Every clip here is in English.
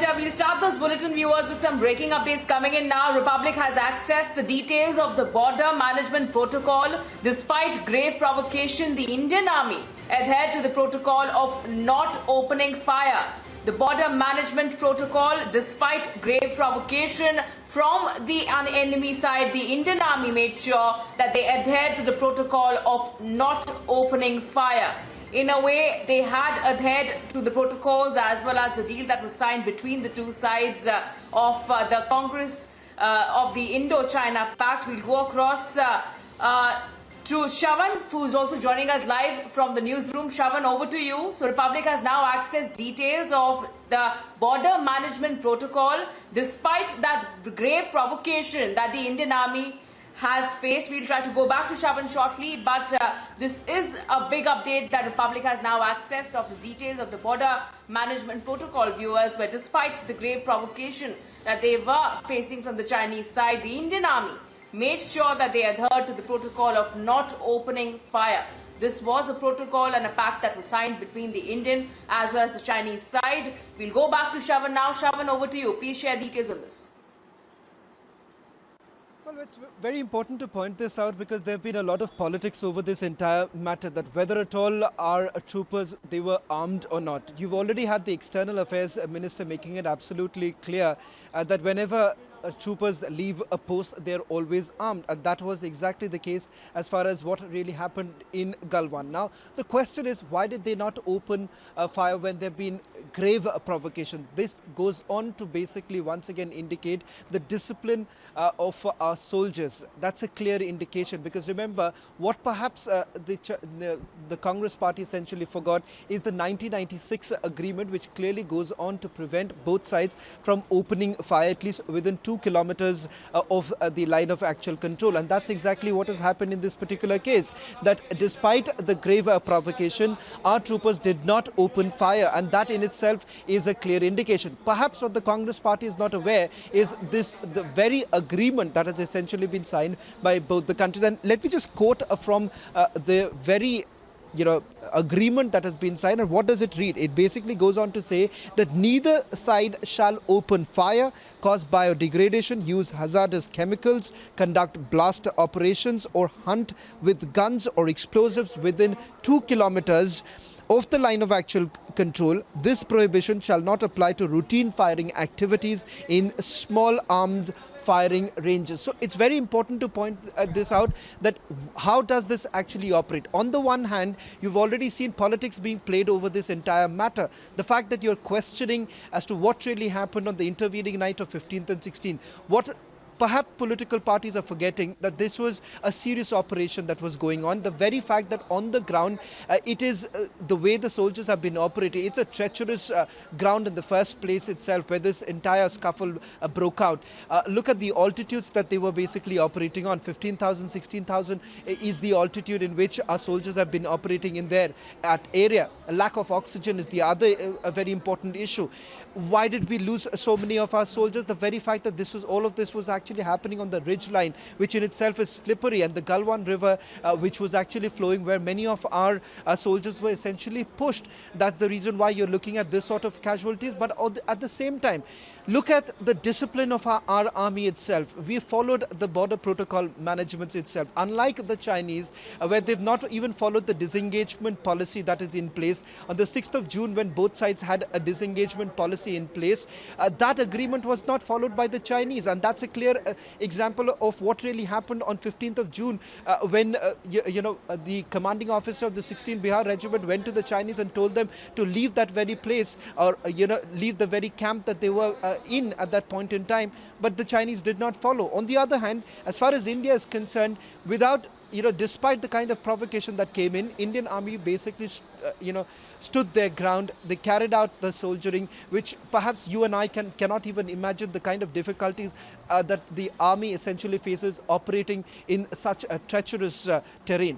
right, we'll start this bulletin, viewers, with some breaking updates coming in now. Republic has accessed the details of the border management protocol. Despite grave provocation, the Indian Army adhered to the protocol of not opening fire. The border management protocol, despite grave provocation from the enemy side, the Indian Army made sure that they adhered to the protocol of not opening fire. In a way, they had adhered to the protocols as well as the deal that was signed between the two sides of the Congress of the Indo-China Pact. We'll go across to Shravan, who's also joining us live from the newsroom. Shravan, over to you. So, Republic has now accessed details of the border management protocol, despite that grave provocation that the Indian Army has faced. We'll try to go back to Shravan shortly, but this is a big update that Republic has now accessed of the details of the border management protocol, viewers, where despite the grave provocation that they were facing from the Chinese side, the Indian Army made sure that they adhered to the protocol of not opening fire. This was a protocol and a pact that was signed between the Indian as well as the Chinese side. We'll go back to Shravan now. Shravan, over to you. Please share details on this. Well, it's very important to point this out because there have been a lot of politics over this entire matter, that whether at all our troopers, they were armed or not. You've already had the External Affairs Minister making it absolutely clear that whenever troopers leave a post, they're always armed, and that was exactly the case as far as what really happened in Galwan. Now, the question is, why did they not open fire when there have been grave provocation? This goes on to basically once again indicate the discipline of our soldiers. That's a clear indication, because remember, what perhaps the Congress party essentially forgot is the 1996 agreement, which clearly goes on to prevent both sides from opening fire at least within 2 kilometers of the line of actual control. And that's exactly what has happened in this particular case, that despite the grave provocation, our troopers did not open fire, and that in itself is a clear indication. Perhaps what the Congress party is not aware is the very agreement that has essentially been signed by both the countries. And let me just quote from the very agreement that has been signed. And what does it read? It basically goes on to say that neither side shall open fire, cause biodegradation, use hazardous chemicals, conduct blast operations, or hunt with guns or explosives within 2 kilometers of the line of actual control. This prohibition shall not apply to routine firing activities in small arms firing ranges. So it's very important to point this out, that how does this actually operate? On the one hand, you've already seen politics being played over this entire matter. The fact that you're questioning as to what really happened on the intervening night of 15th and 16th. What perhaps political parties are forgetting that this was a serious operation that was going on. The very fact that on the ground, it is the way the soldiers have been operating. It's a treacherous ground in the first place itself, where this entire scuffle broke out. Look at the altitudes that they were basically operating on. 15,000, 16,000 is the altitude in which our soldiers have been operating in their area. A lack of oxygen is the other very important issue. Why did we lose so many of our soldiers? The very fact that all of this was actually happening on the ridge line, which in itself is slippery, and the Galwan River, which was actually flowing, where many of our soldiers were essentially pushed. That's the reason why you're looking at this sort of casualties. But at the same time, look at the discipline of our army itself. We followed the border protocol management itself. Unlike the Chinese, where they've not even followed the disengagement policy that is in place. On the 6th of June, when both sides had a disengagement policy in place, that agreement was not followed by the Chinese. And that's a clear example of what really happened on 15th of June, when the commanding officer of the 16th Bihar Regiment went to the Chinese and told them to leave that very place, or leave the very camp that they were in at that point in time. But the Chinese did not follow. On the other hand, as far as India is concerned, despite the kind of provocation that came in, Indian Army basically stood their ground. They carried out the soldiering, which perhaps you and I cannot even imagine the kind of difficulties that the army essentially faces operating in such a treacherous terrain.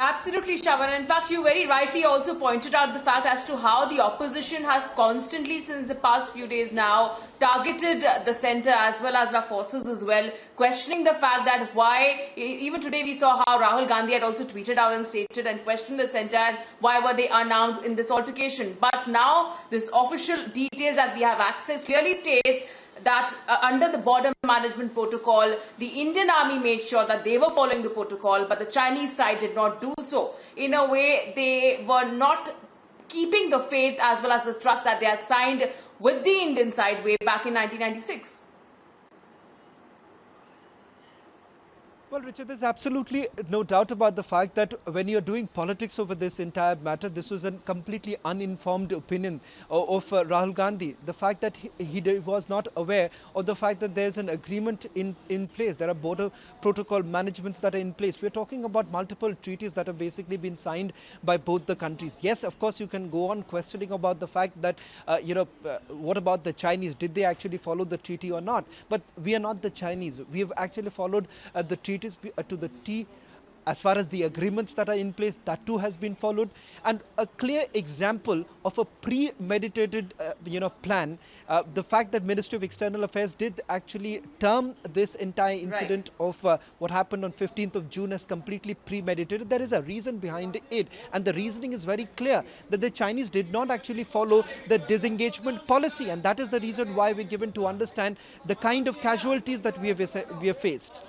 Absolutely, Shravan. In fact, you very rightly also pointed out the fact as to how the opposition has constantly, since the past few days now, targeted the centre as well as our forces as well, questioning the fact that why, even today we saw how Rahul Gandhi had also tweeted out and stated and questioned the centre and why were they unarmed in this altercation. But now, this official details that we have access clearly states that under the border management protocol, the Indian army made sure that they were following the protocol, but the Chinese side did not do so. In a way, they were not keeping the faith as well as the trust that they had signed with the Indian side way back in 1996. Well, Richard, there's absolutely no doubt about the fact that when you're doing politics over this entire matter, this was a completely uninformed opinion of Rahul Gandhi. The fact that he was not aware of the fact that there's an agreement in place. There are border protocol managements that are in place. We're talking about multiple treaties that have basically been signed by both the countries. Yes, of course, you can go on questioning about the fact that, what about the Chinese? Did they actually follow the treaty or not? But we are not the Chinese. We have actually followed the treaty to the T. As far as the agreements that are in place, that too has been followed, and a clear example of a premeditated plan. The fact that Ministry of External Affairs did actually term this entire incident of what happened on 15th of June as completely premeditated, there is a reason behind it, and the reasoning is very clear that the Chinese did not actually follow the disengagement policy, and that is the reason why we're given to understand the kind of casualties that we have faced.